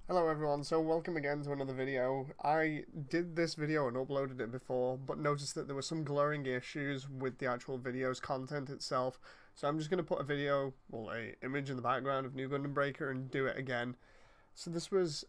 Hello everyone, so welcome again to another video. I did this video and uploaded it before, but noticed that there were some glaring issues with the actual video's content itself. So I'm just going to put a image in the background of New Gundam Breaker and do it again. So this was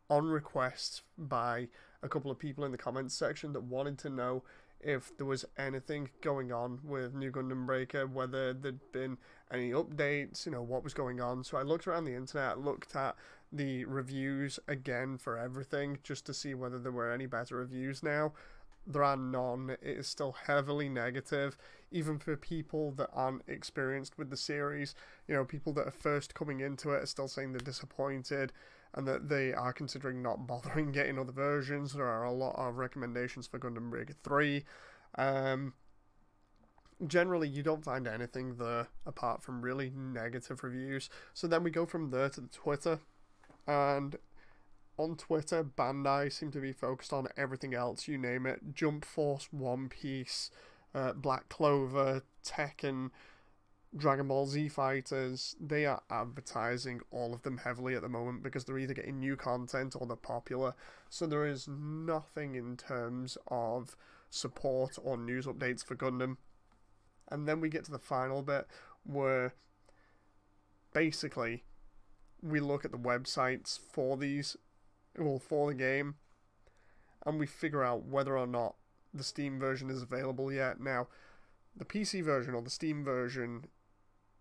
on request by a couple of people in the comments section that wanted to know if there was anything going on with New Gundam Breaker, whether there'd been any updates, what was going on. So I looked around the internet, looked at the reviews again for everything just to see whether there were any better reviews now. There are none. It is still heavily negative, even for people that aren't experienced with the series. People that are first coming into it are still saying they're disappointed and that they are considering not bothering getting other versions. There are a lot of recommendations for Gundam Breaker 3. Generally, you don't find anything there apart from really negative reviews. So then we go from there to the Twitter, and on Twitter, Bandai seem to be focused on everything else, you name it. Jump Force, One Piece, Black Clover, Tekken, Dragon Ball Z Fighters. They are advertising all of them heavily at the moment because they're either getting new content or they're popular. So there is nothing in terms of support or news updates for Gundam. And then we get to the final bit where basically we look at the websites for for the game, and we figure out whether or not the Steam version is available yet. Now, the PC version or the Steam version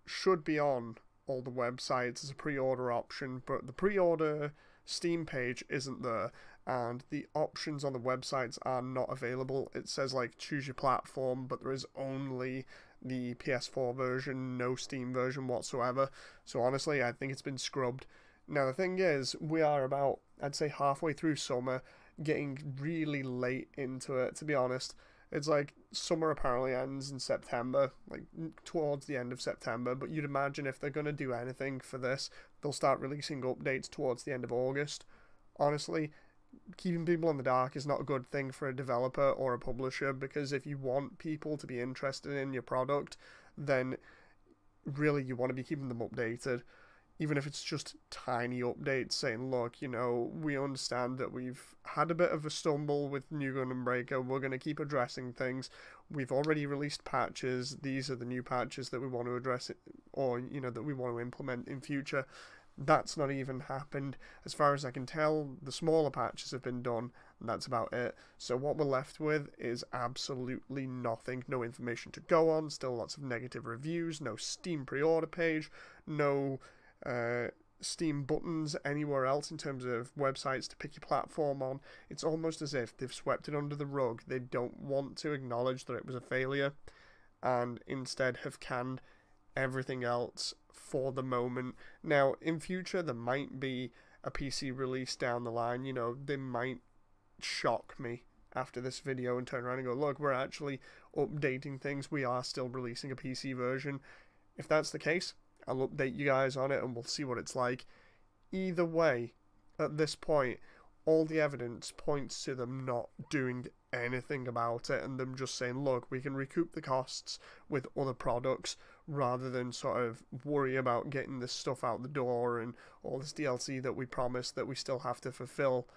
should be on all the websites as a pre-order option, but the pre-order Steam page isn't there, and the options on the websites are not available. It says like choose your platform, but there is only the PS4 version, no Steam version whatsoever. So honestly, I think it's been scrubbed. Now the thing is, we are about, I'd say, halfway through summer, getting really late into it, to be honest. It's like summer apparently ends in September, like towards the end of September, but you'd imagine if they're going to do anything for this, they'll start releasing updates towards the end of August. Honestly, keeping people in the dark is not a good thing for a developer or a publisher, because if you want people to be interested in your product, then really you want to be keeping them updated. Even if it's just tiny updates saying, look, we understand that we've had a bit of a stumble with New Gundam Breaker, we're going to keep addressing things, we've already released patches, these are the new patches that we want to address it, or, that we want to implement in future. That's not even happened. As far as I can tell, the smaller patches have been done, and that's about it. So what we're left with is absolutely nothing. No information to go on, still lots of negative reviews, no Steam pre-order page, no Steam buttons anywhere else in terms of websites to pick your platform on. It's almost as if they've swept it under the rug. They don't want to acknowledge that it was a failure, and instead have canned everything else for the moment. Now, in future, there might be a PC release down the line. They might shock me after this video and turn around and go, look, we're actually updating things. We are still releasing a PC version. If that's the case, I'll update you guys on it and we'll see what it's like. Either way, at this point, all the evidence points to them not doing anything about it and them just saying, look, we can recoup the costs with other products rather than sort of worry about getting this stuff out the door and all this DLC that we promised that we still have to fulfill.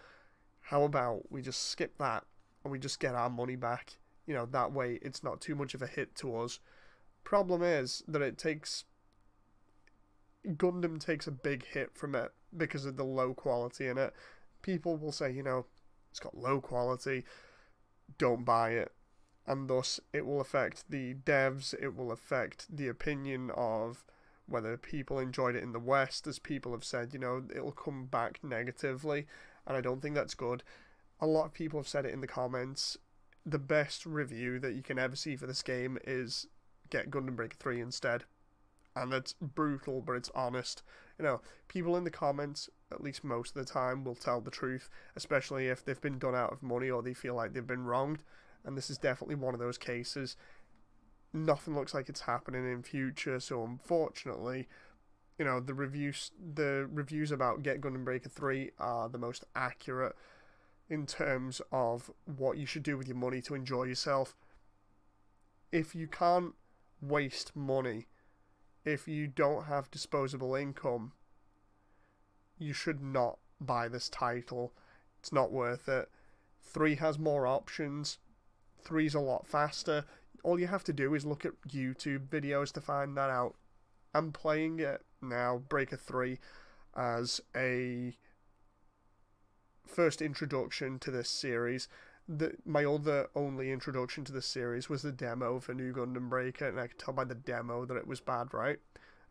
How about we just skip that and we just get our money back? That way it's not too much of a hit to us. Problem is that Gundam takes a big hit from it because of the low quality in it. People will say, it's got low quality, don't buy it. And thus, it will affect the devs, it will affect the opinion of whether people enjoyed it in the West. As people have said, it'll come back negatively, and I don't think that's good. A lot of people have said it in the comments. The best review that you can ever see for this game is get Gundam Breaker 3 instead. And that's brutal, but it's honest. People in the comments, at least most of the time, will tell the truth, especially if they've been done out of money or they feel like they've been wronged. And this is definitely one of those cases. Nothing looks like it's happening in future, so unfortunately, the reviews about Get Gundam Breaker 3 are the most accurate in terms of what you should do with your money to enjoy yourself. If you can't waste money, if you don't have disposable income, you should not buy this title. It's not worth it. 3 has more options. 3's a lot faster. All you have to do is look at YouTube videos to find that out. I'm playing it now, Breaker 3, as a first introduction to this series. My other only introduction to this series was the demo for New Gundam Breaker, and I could tell by the demo that it was bad, right?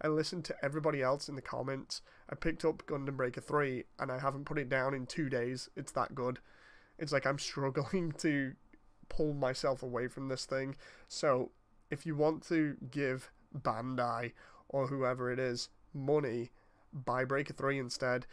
I listened to everybody else in the comments. I picked up Gundam Breaker 3, and I haven't put it down in 2 days. It's that good. It's like I'm struggling to pull myself away from this thing. So, if you want to give Bandai, or whoever it is, money, buy Breaker 3 instead.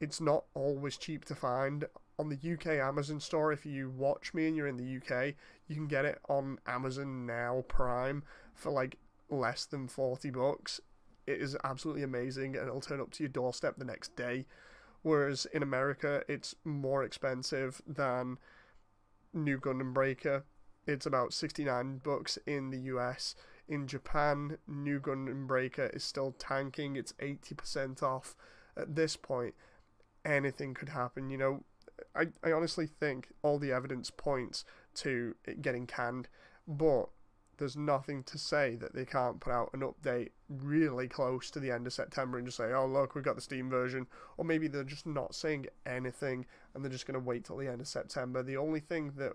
It's not always cheap to find. On the UK Amazon store, if you watch me and you're in the UK, you can get it on Amazon Now Prime for like less than $40. It is absolutely amazing, and it'll turn up to your doorstep the next day. Whereas in America, it's more expensive than New Gundam Breaker. It's about $69 in the US. In Japan, New Gundam Breaker is still tanking. It's 80% off. At this point, anything could happen. You know, I honestly think all the evidence points to it getting canned, but there's nothing to say that they can't put out an update really close to the end of September and just say, oh look, we've got the Steam version. Or maybe they're just not saying anything and they're just going to wait till the end of September. The only thing that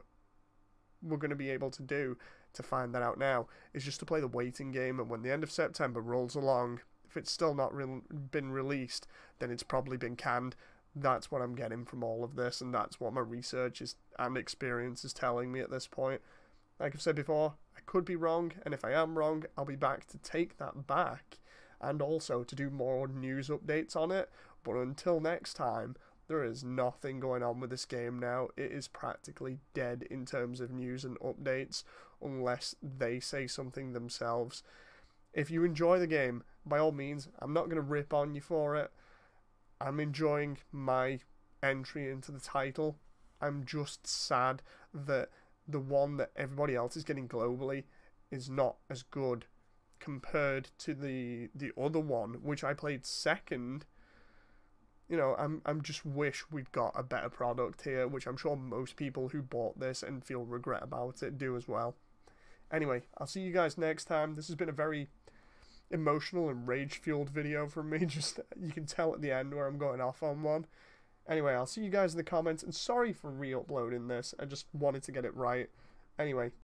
we're going to be able to do to find that out now is just to play the waiting game, and when the end of September rolls along, if it's still not been released, then it's probably been canned. That's what I'm getting from all of this, and that's what my research and experience is telling me at this point. Like I've said before, I could be wrong, and if I am wrong, I'll be back to take that back, and also to do more news updates on it. But until next time, there is nothing going on with this game now. It is practically dead in terms of news and updates, unless they say something themselves. If you enjoy the game, by all means, I'm not going to rip on you for it. I'm enjoying my entry into the title. I'm just sad that the one that everybody else is getting globally is not as good compared to the other one, which I played second. You know, I'm just wish we'd got a better product here, which I'm sure most people who bought this and feel regret about it do as well. Anyway, I'll see you guys next time. This has been a very emotional and rage-fueled video from me. Just, you can tell at the end where I'm going off on one. Anyway, I'll see you guys in the comments, and sorry for re-uploading this. I just wanted to get it right. Anyway.